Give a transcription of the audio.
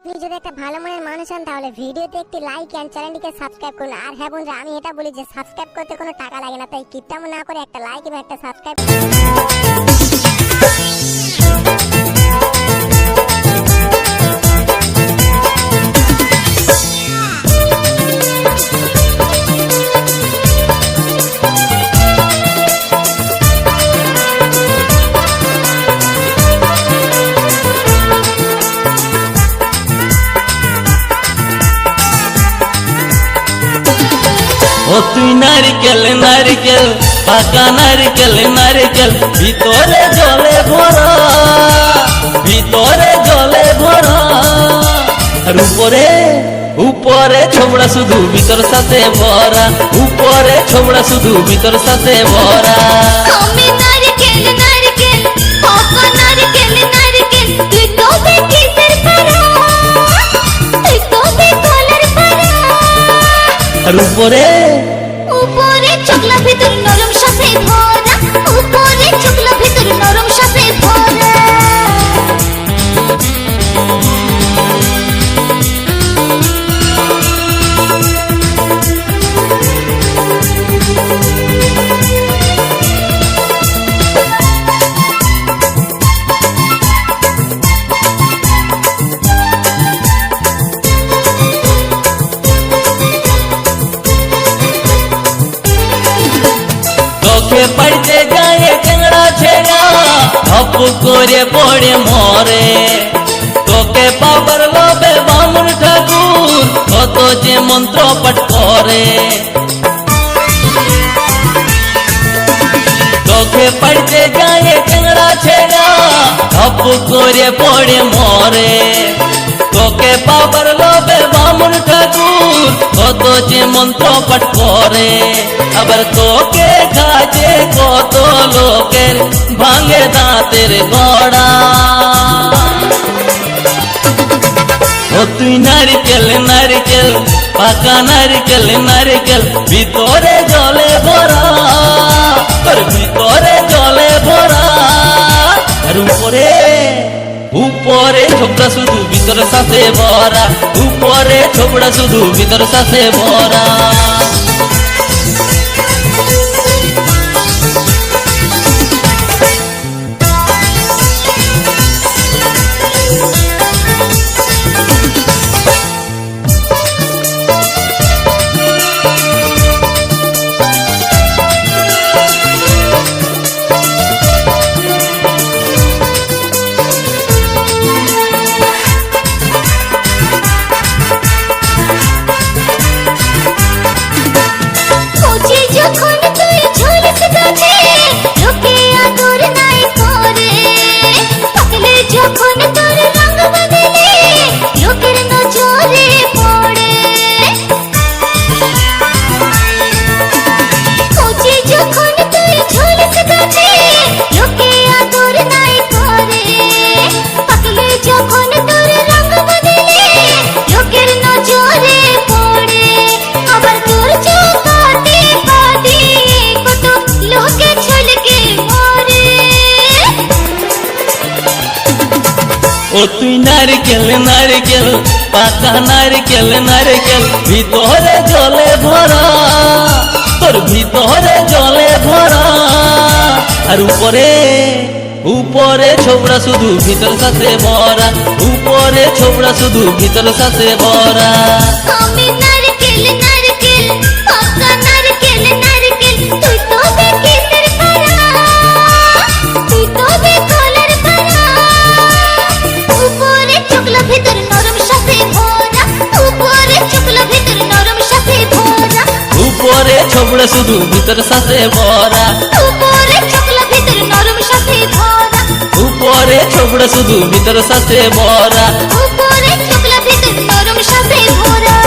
আপনি যদি একটা ভালো মনের মানুষ হন তাহলে ভিডিওতে একটি লাইক এন্ড চ্যানেলটিকে সাবস্ক্রাইব করুন। আর হ্যাঁ বন্ধুরা, আমি এটা বলি যে সাবস্ক্রাইব করতে কোনো টাকা লাগে না, তাই কিপটামো না করে একটা লাইক এবং একটা সাবস্ক্রাইব। ও তুই নারকেল নারকেল পাকা নারকেল নারকেল ভিতরে জলে ভরা, ভিতরে জলে ভরা, আর উপরে উপরে ছোবড়া শুধু ভিতর সাথে ভরা, উপরে ছোবড়া শুধু ভিতর সাথে ভরা। আমি নারকেল নারকেল পাকা নারকেল নারকেল তুই তবে কিসের পারা, তুই তবে কলার পারা, আর উপরে উপরে চকলা ভিতর নরম সাথে ভরা, উপরে চকলা ভিতর নরম সাথে ভরা। চোখে পড়তে যায় টেংরা ছেড়া ধপ করে পড়ে মরে, তোকে পাবার লোভে বামুন ঠাকুর কত যে মন্ত্র পাঠ করে। চোখে পড়তে যায় টেংরা ছেড়া ধপ করে পড়ে মরে, তোকে পাবার লোভে বামুন ঠাকুর কত যে মন্ত্র পাঠ করে। আবার তোকে কাজে কত লোকের ভাঙে দাঁতের গড়া। ও তুই নারকেল নারকেল পাকা নারকেল নারকেল ভিতরে জলে ভরা, তোর ভিতরে জলে ভরা, আর উপরে উপরে ছোবড়া শুধু ভিতর সাথে ভরা, উপরে ছোবড়া শুধু ভিতর সাথে ভরা। খুঁজি যখন তুই ঝুলিস গাছে লোকে আদর নাই করে, পাকলে যখন তোর রঙ বদলে লোকের নজরে পড়ে। খুঁজি যখন তুই ঝুলিস গাছে লোকে আদর নাই করে, পাকলে যখন তোর রঙ বদলে লোকের নজরে পড়ে। আবার তোর চোখাতে পাদি কত লোকে ছলকে মরে। ও তুই নারকেল নারকেল পাকা নারকেল নারকেল ভিতরে জলে ভরা, তোর ভিতরে জলে ভরা, আর উপরে উপরে ছোবড়া শুধু ভিতর সাথে ভরা, উপরে ছোবড়া শুধু ভিতর সাথে ভরা। আমি নারকেল নারকেল পাকা নারকেল নারকেল তুই তবে কিসের পারা, তুই তবে কলার পারা, উপরে চকলা ভিতর নরম সাথে ভরা, উপরে চকলা ভিতর নরম সাথে ভরা, উপরে ছোবড়া শুধু ভিতর সাথে ভরা, উপরে চকলা ভিতর নরম সাথে ভরা, উপরে ছোবড়া শুধু ভিতর সাথে ভরা। উপরে চকলা ভিতর নরম সাথে ভরা।